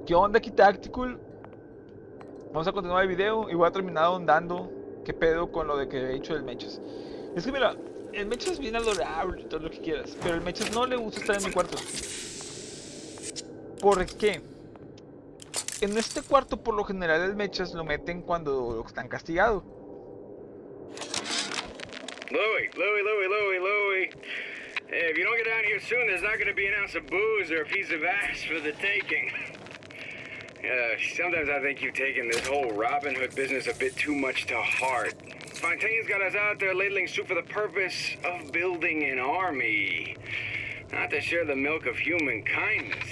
¿Qué onda aquí, Tacticool? Vamos a continuar el video y voy a terminar ahondando qué pedo con lo de que he hecho del Mechas. Es que mira, el Mechas es bien adorable y todo lo que quieras, pero el Mechas no le gusta estar en mi cuarto. ¿Por qué? En este cuarto por lo general el Mechas lo meten cuando están castigados. Louie. Hey, if you don't get down here soon, there's not going to be an ounce of booze or a piece of ass for the taking. Sometimes I think you've taken this whole Robin Hood business a bit too much to heart. Fontaine's got us out there ladling soup for the purpose of building an army, not to share the milk of human kindness.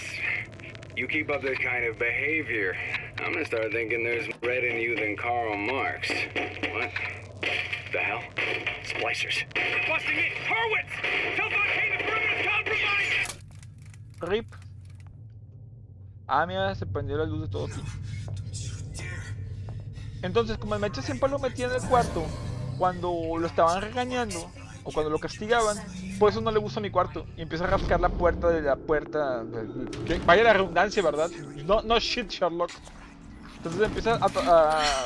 You keep up this kind of behavior, I'm gonna start thinking there's more red in you than Karl Marx. What the hell? Splicers. They're busting in! Hurwitz! Tell Fontaine the perimeter's compromised! RIP. Ah, mira, se prendió la luz de todo aquí. Entonces, como el Mecha siempre lo metía en el cuarto cuando lo estaban regañando o cuando lo castigaban, por eso no le gusta mi cuarto y empieza a rascar la puerta de la puerta. Vaya la redundancia, ¿verdad? No shit, Sherlock. Entonces empieza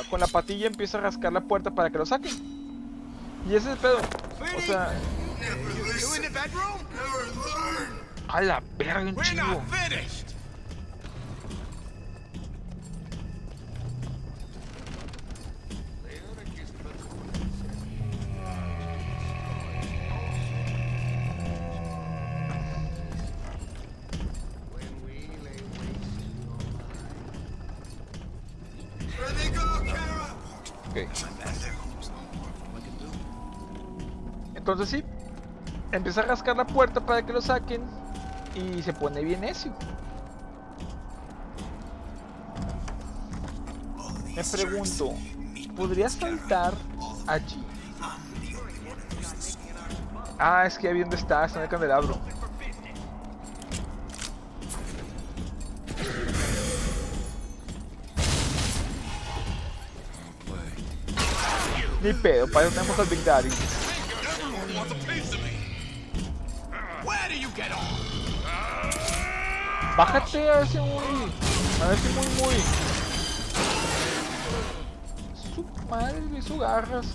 con la patilla empieza a rascar la puerta para que lo saquen. Y ese es el pedo. O sea, a la verga, un chingo. Okay. Entonces sí, empieza a rascar la puerta para que lo saquen y se pone bien necio. Me pregunto, ¿podría saltar allí? Ah, es que ya vi dónde está en el candelabro. Ni pedo, para eso tenemos al Big Daddy. Bájate a ese muy. Su madre me hizo garras.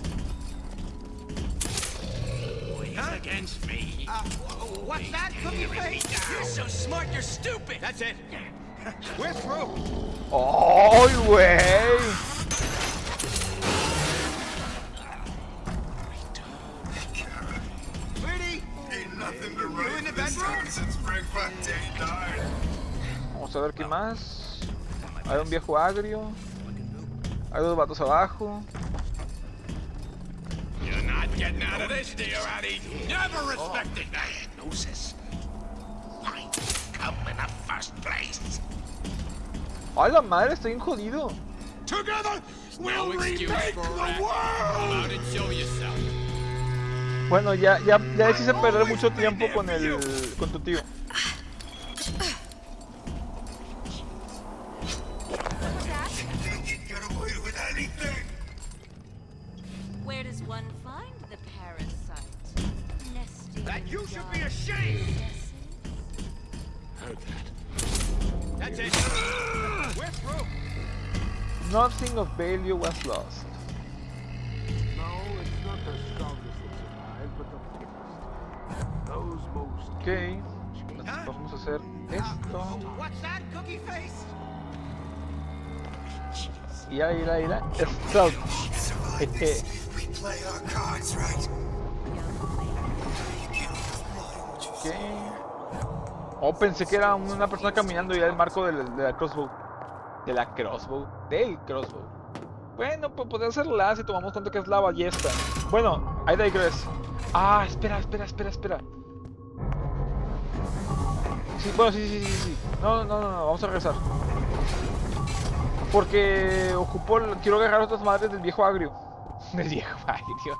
What's that, cookie face? You're so smart, you're stupid. That's it. We're through. ¡Ay, güey! Vamos a ver qué más. Hay un viejo agrio. Hay dos vatos abajo. You're not getting out of this, dear Addy. Never respected diagnosis. Why come in the first place? ¡Ay, la madre! Estoy bien jodido. Together, we'll remake the world. Bueno, ya hice perder mucho tiempo con tu tío. Where does one find the parasite? Nesting. That you should be ashamed. Heard that. That's it. We're through. Nothing of value was lost. No, it's not the strongest that survive, but the fittest. Those most. Ok, entonces vamos a hacer esto. What's that, cookie face? Y ahí, esto. Ok. Oh, pensé que era una persona caminando y era el marco de la crossbow. Del crossbow. Bueno, pues podría serla si tomamos cuenta que es la ballesta. Bueno, ahí digress. Ah, espera. Sí, bueno, sí. No, vamos a regresar. Porque quiero agarrar otras madres del viejo agrio. Del viejo agrio.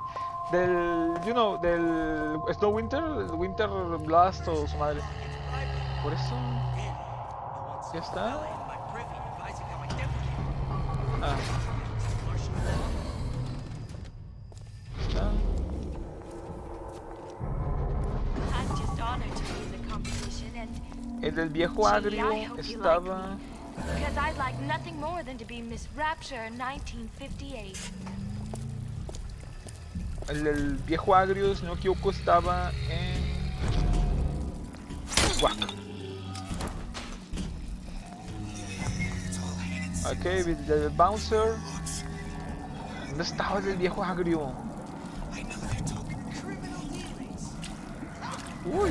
Del Snow Winter, el Winter Blast o su madre. Por eso. Ya está. Ah. Está. I'm just honored to be in the competition and El del viejo agrio estaba Because I'd like nothing more than to be Miss Rapture 1958. El viejo agrio, si no me equivoco, estaba en... Guac. Ok, el bouncer. ¿Dónde estaba el viejo agrio? Uy.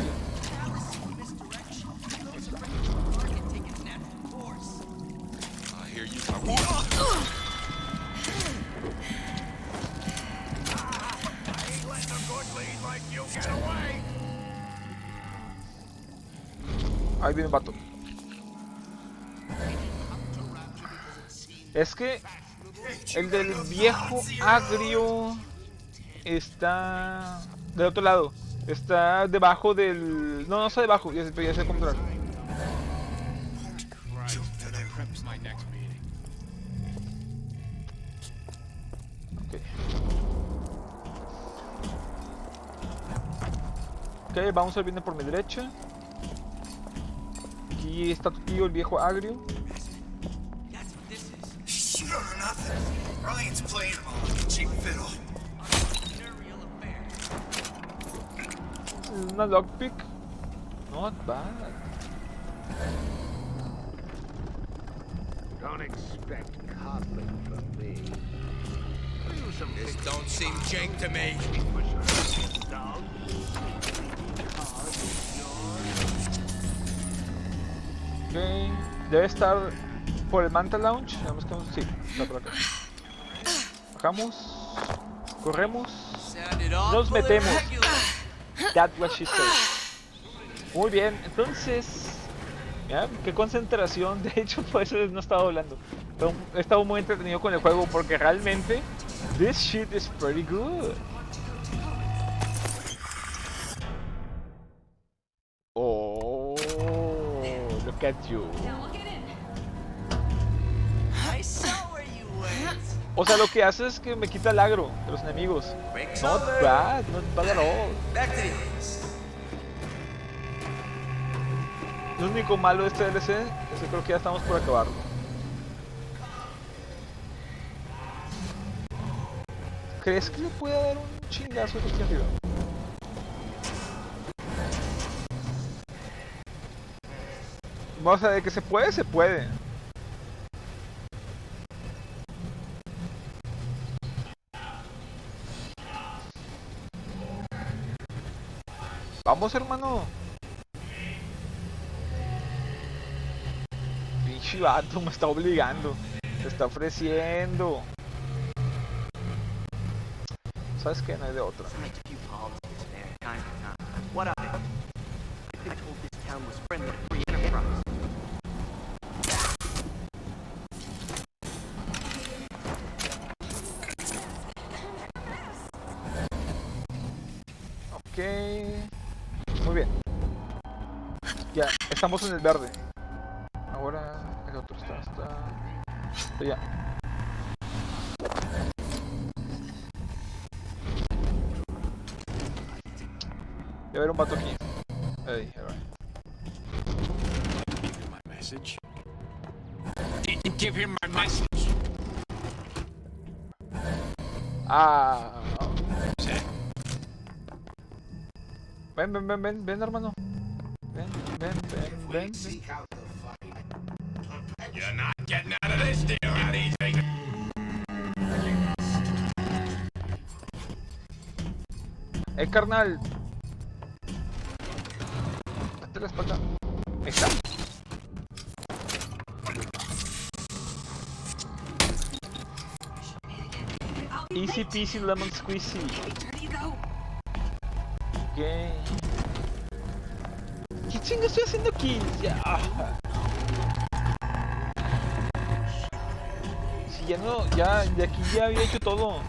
Ahí viene un vato. Es que el del viejo agrio está del otro lado. Está debajo del... No, no está debajo, ya sé controlar. Ok, vamos a viene por mi derecha. Aquí está tu tío, el viejo agrio. Una lockpick. Not bad. Don't expect coddling from me. This don't seem jank to me. Ok, debe estar por el Manta Lounge. Vamos que sí, está por acá. Bajamos, corremos, nos metemos. That's what she said. Muy bien, entonces, ¿ya? Qué concentración. De hecho, por eso no estaba hablando. He estado muy entretenido con el juego porque realmente this shit is pretty good. Oh, look at you. O sea, lo que hace es que me quita el agro de los enemigos. Not bad at all. Lo único malo de este DLC es que creo que ya estamos por acabarlo. ¿Crees que le pueda dar un chingazo aquí arriba? Vamos a ver que se puede, se puede. Vamos, hermano. Pinche vato, me está obligando. Se está ofreciendo. ¿Sabes qué? No hay de otra. Ok. Muy bien. Ya, estamos en el verde. Ahora el otro está allá. Debe haber un vato aquí. Ahí va. Didn't give him my message. Ah. Ven, hermano. Ven. You're not getting out of this deal out easy. Carnal. Date la espalda. Ahí está. Easy peasy lemon squeezy. Ok. ¿Qué chingo estoy haciendo aquí? Ya. Si ya no, ya de aquí ya había hecho todo.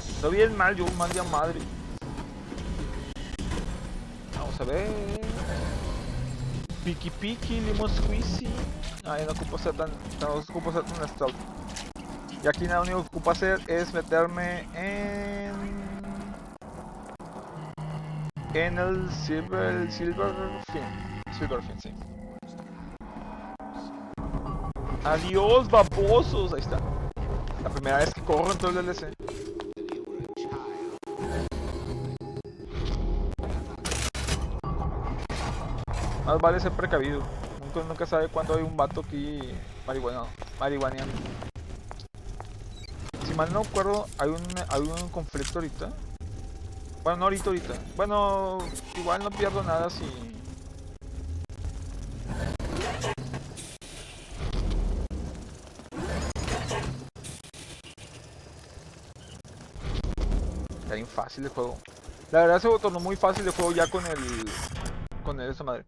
Estoy bien mal, yo mal de madre. Vamos a ver. Piki, lemon squeezy. Ay, no ocupo ser tan stealth. Y aquí nada, lo único que ocupo hacer es meterme en el Silver Fin, sí. Adiós, babosos. Ahí está. La primera vez que corro en todo el DLC. Más vale ser precavido. Nunca sabe cuándo hay un vato aquí marihuaneando. Si mal no acuerdo, hay un conflicto ahorita. Bueno, no ahorita. Bueno, igual no pierdo nada si... Está bien fácil el juego. La verdad se tornó muy fácil el juego ya con el... esa madre.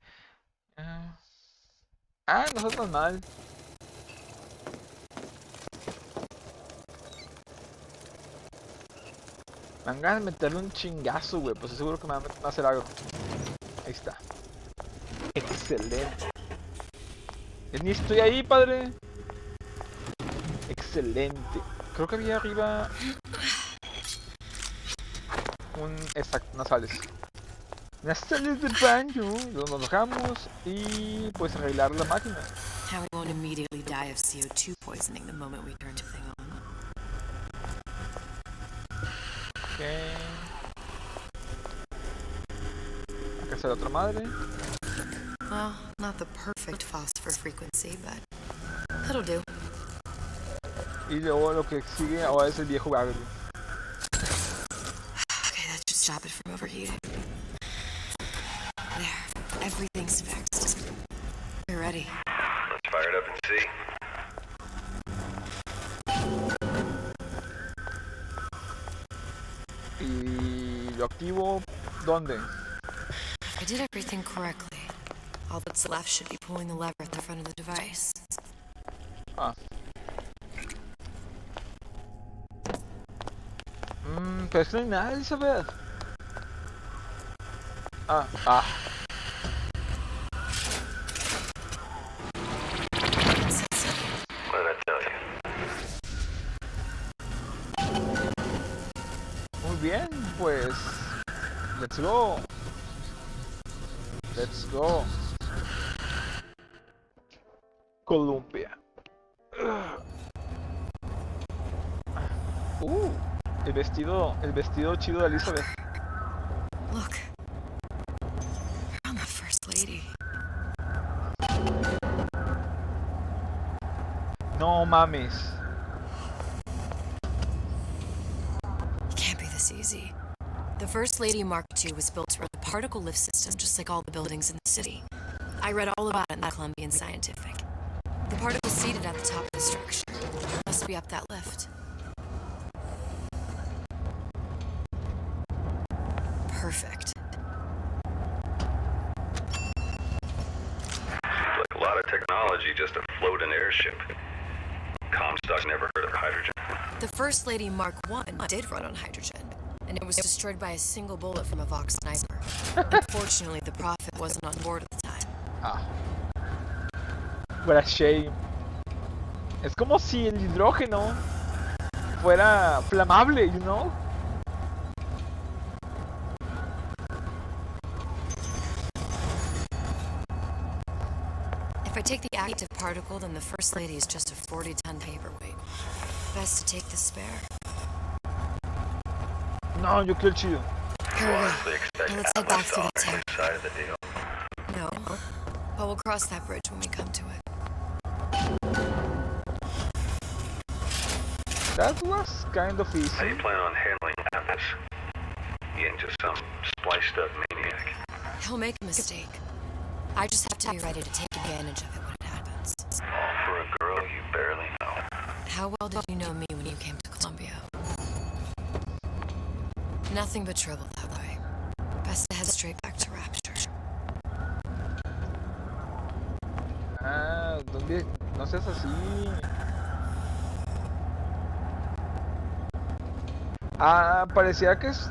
No está tan mal. Me dan ganas de meterle un chingazo, güey. Pues seguro que me va a hacer algo. Ahí está. Excelente. Ni estoy ahí, padre. Excelente. Creo que había arriba... Exacto, unas sales. Unas sales de baño. Nos bajamos y pues arreglar la máquina. How we won't immediately die of CO2 poisoning the moment we turn the thing on. Okay. Acá está la otra madre. Well, not the perfect phosphor frequency, but it'll do. Y luego lo que sigue ahora es el viejo bagre. Okay, that should stop it from overheating. There, everything's fixed. We're ready. Let's fire it up and see. Y lo activo, ¿dónde? If I did everything correctly, all that's left should be pulling the lever at the front of the device. Pero es que no hay nada, Elizabeth. Well, I tell you. Muy bien, pues... Let's go. Let's go. Colombia. El vestido chido de Elizabeth. Look. I'm the first lady. No mames. It can't be this easy. The First Lady Mark II was built to run a particle lift system just like all the buildings in the city. I read all about it in the Columbian Scientific. The particle's seated at the top of the structure. Must be up that lift. Perfect. Seems like a lot of technology just to float an airship. Comstock never heard of hydrogen. The First Lady Mark I did run on hydrogen, and it was destroyed by a single bullet from a Vox sniper. Unfortunately, the Prophet wasn't on board at the time. What a shame. Es como si el hidrógeno fuera flamable, you know? If I take the active particle, then the First Lady is just a 40-ton paperweight. Best to take the spare. No, yo quiero el chido. Here we go. Honestly expect Now let's head back through that Atlas tear. side of the deal. No, but we'll cross that bridge when we come to it. That was kind of easy. How do you plan on handling Atlas? He ain't just some spliced up maniac. He'll make a mistake. I just have to be ready to take advantage of it when it happens. All for a girl you barely know. How well did you know me when you came to Columbia? Nothing but trouble that way. Best to head straight back to Rapture. ¿Dónde? No seas así. Parecía que es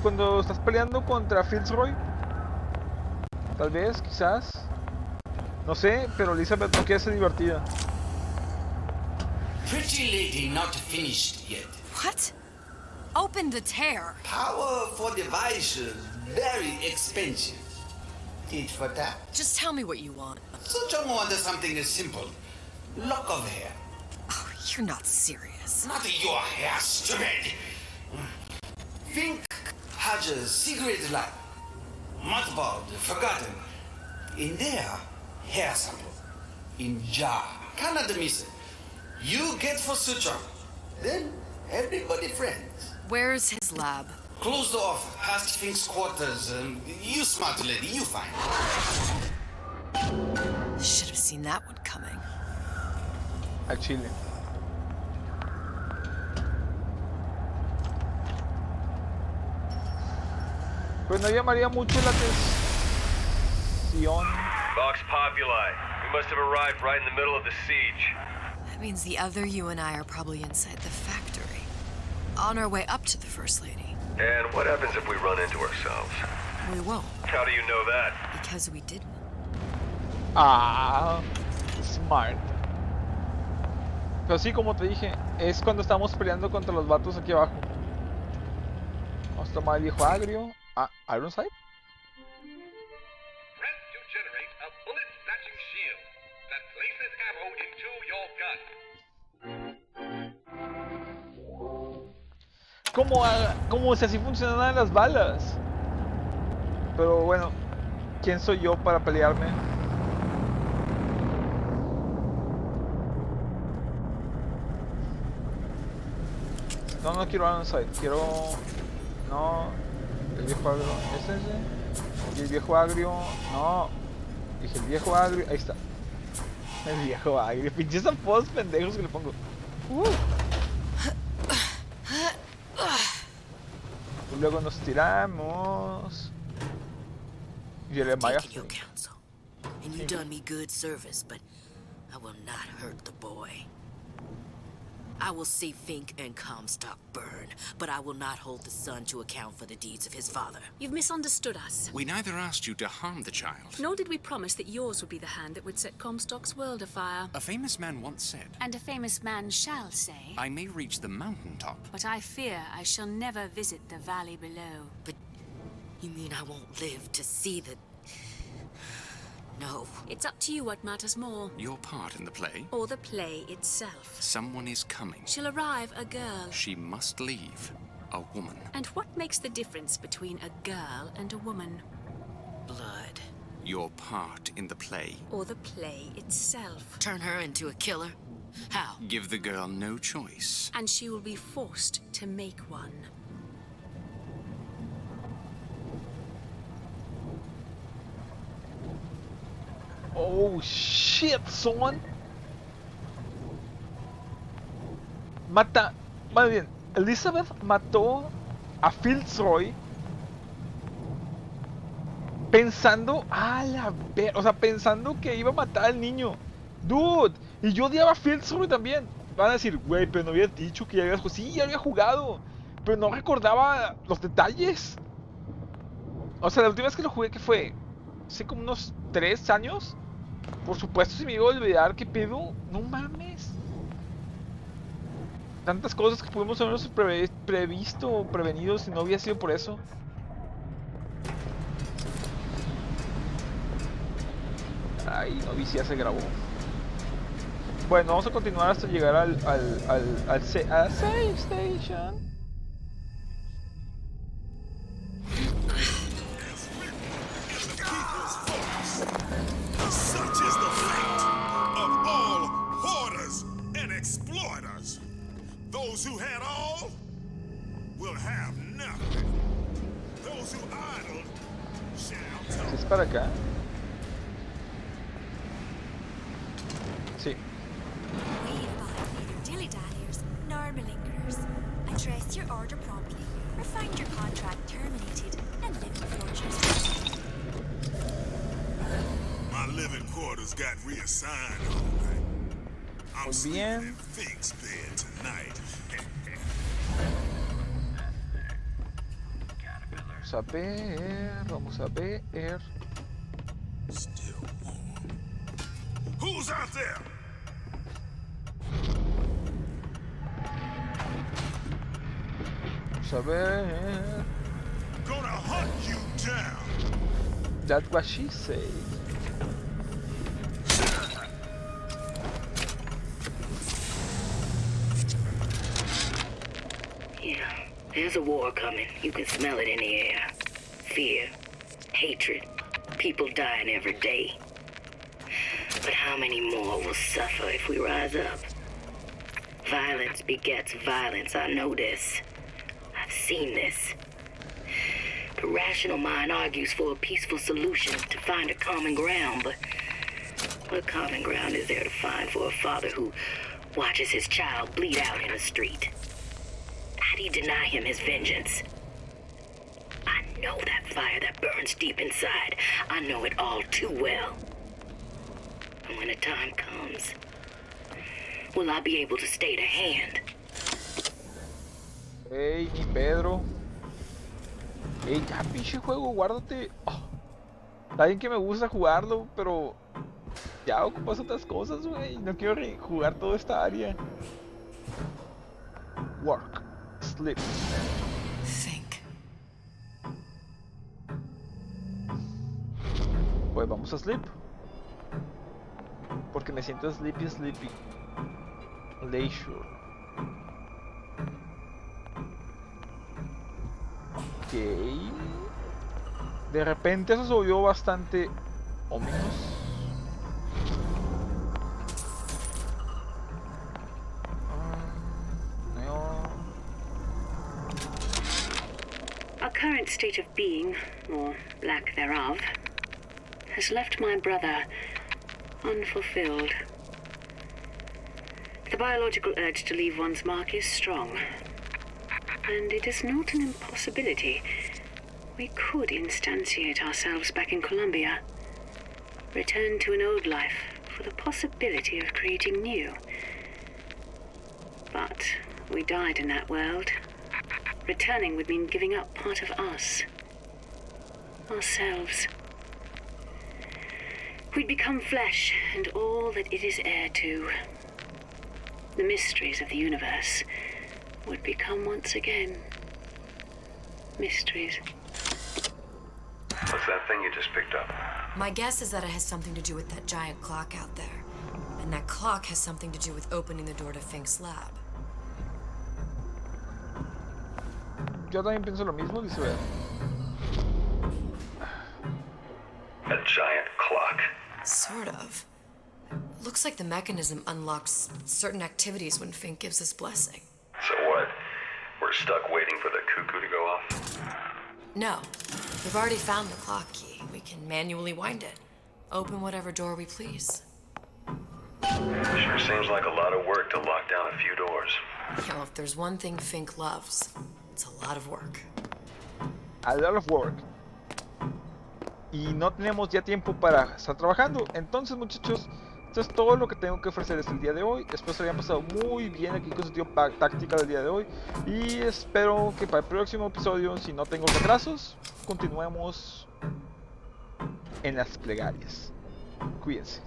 cuando estás peleando contra Fitzroy. Tal vez, quizás. No sé, pero Elizabeth no quiere ser divertida. Pretty lady not finished yet. What? Open the tear. Power for device very expensive. tit for tat. Just tell me what you want. Suchong wanted something as simple. Lock of hair. Oh, you're not serious. Not your hair, stupid. Think has a secret life. Mothballed, forgotten. In there, hair sample. In jar. Cannot miss it. You get for Suchong. Then everybody friends. Where's his lab? Closed off, past Fink's quarters. You smart lady, you find. Should have seen that one coming. A Chile. Pues no llamaría mucho la atención. Vox Populi. We must have arrived right in the middle of the siege. That means the other you and I are probably inside the factory. On our way up to the First Lady. And what happens if we run into ourselves? We won't. How do you know that? Because we didn't. Ah, smart. Pero sí, como te dije, es cuando estamos peleando contra los vatos aquí abajo. Vamos a tomar el viejo agrio. Ah, Ironside. Press to generate a bullet-snatching shield that places ammo into your gun. Como si así funcionaran las balas. Pero bueno, ¿quién soy yo para pelearme? No, no quiero Ironside, quiero... No... El viejo agrio, ¿es ese? Y el viejo agrio... No... Dije el viejo agrio, ahí está. El viejo agrio, pinches apodos pendejos que le pongo. Luego nos tiramos. Jeremiah. Your counsel, and you done me good service, but I will not hurt the boy. I will see Fink and Comstock burn, but I will not hold the son to account for the deeds of his father. You've misunderstood us. We neither asked you to harm the child. Nor did we promise that yours would be the hand that would set Comstock's world afire. A famous man once said, And a famous man shall say, I may reach the mountaintop, but I fear I shall never visit the valley below. But you mean I won't live to see the... No. It's up to you what matters more. Your part in the play? Or the play itself. Someone is coming. She'll arrive a girl. She must leave. A woman. And what makes the difference between a girl and a woman? Blood. Your part in the play? Or the play itself. Turn her into a killer? How? Give the girl no choice. And she will be forced to make one. Oh shit, son. Más bien, Elizabeth mató a Fitzroy pensando, o sea, pensando que iba a matar al niño. Dude, y yo odiaba a Fitzroy también. Van a decir, güey, pero no habías dicho que ya habías jugado. Sí, ya había jugado, pero no recordaba los detalles. O sea, la última vez que lo jugué, ¿qué fue? Hace como unos 3 años. Por supuesto, si me iba a olvidar, ¿qué pedo? No mames. Tantas cosas que pudimos habernos previsto o prevenido si no hubiera sido por eso. Ay, novicia se grabó. Bueno, vamos a continuar hasta llegar al save station. Such is the fate of all hoarders and exploiters. Those who had all will have nothing. Those who idle shall ¿Es para acá? Sí. We abide neither dilly-dalliers nor malingerers. Address your order promptly, or find your contract terminated and live in fortress. My living quarters got reassigned all night. I'm sleeping in Fink's bed tonight. Vamos a ver. Still warm. Who's out there? Vamos a ver. Gonna hunt you down. That's what she said. Yeah, there's a war coming. You can smell it in the air. Fear, hatred, people dying every day. But how many more will suffer if we rise up? Violence begets violence, I know this. I've seen this. The rational mind argues for a peaceful solution to find a common ground, but what common ground is there to find for a father who watches his child bleed out in the street? How do you deny him his vengeance? I know that fire that burns deep inside. I know it all too well. And when the time comes, will I be able to stay the hand? Ey, mi Pedro. Ey, ya pinche juego, guárdate. Oh, está bien que me gusta jugarlo, pero ya ocupas otras cosas, güey. No quiero jugar toda esta área. Work. Sleep. Think. Pues vamos a sleep. Porque me siento sleepy. Leisure. Ok. De repente eso se volvió bastante ominous. Our current state of being, or lack thereof, has left my brother unfulfilled. The biological urge to leave one's mark is strong, and it is not an impossibility. We could instantiate ourselves back in Columbia, return to an old life for the possibility of creating new. But we died in that world. Returning would mean giving up part of us. Ourselves. We'd become flesh and all that it is heir to. The mysteries of the universe would become once again mysteries. What's that thing you just picked up? My guess is that it has something to do with that giant clock out there. And that clock has something to do with opening the door to Fink's lab. Yo también pienso lo mismo, dice Bea. A giant clock. Sort of. Looks like the mechanism unlocks certain activities when Fink gives his blessing. So what? We're stuck waiting for the cuckoo to go off? No. We've already found the clock key. We can manually wind it. Open whatever door we please. Sure seems like a lot of work to lock down a few doors. You know, if there's one thing Fink loves, it's a lot of work. A lot of work. Y no tenemos ya tiempo para estar trabajando. Entonces, muchachos, esto es todo lo que tengo que ofrecerles el día de hoy. Espero se hayan pasado muy bien aquí con su tío táctica del día de hoy. Y espero que para el próximo episodio, si no tengo retrasos, continuemos en las plegarias. Cuídense.